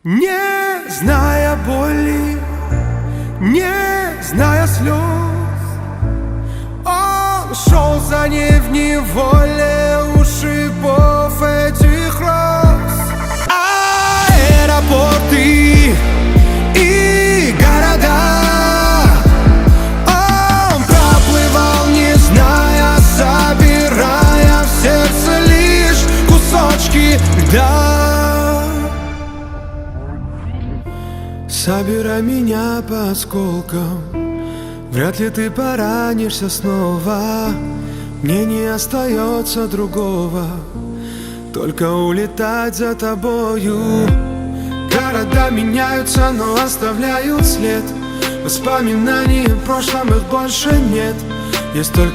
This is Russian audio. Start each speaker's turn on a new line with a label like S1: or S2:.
S1: Не зная боли, не зная слез, он шел за ней в неволе у шипов этих роз. Аэропорты и города он проплывал, не зная, собирая в сердце лишь кусочки льда. Собирай меня по осколкам, вряд ли ты поранишься снова. Мне не остается другого, только улетать за тобою. Города меняются, но оставляют след. Воспоминаний в прошлом их больше нет. Есть только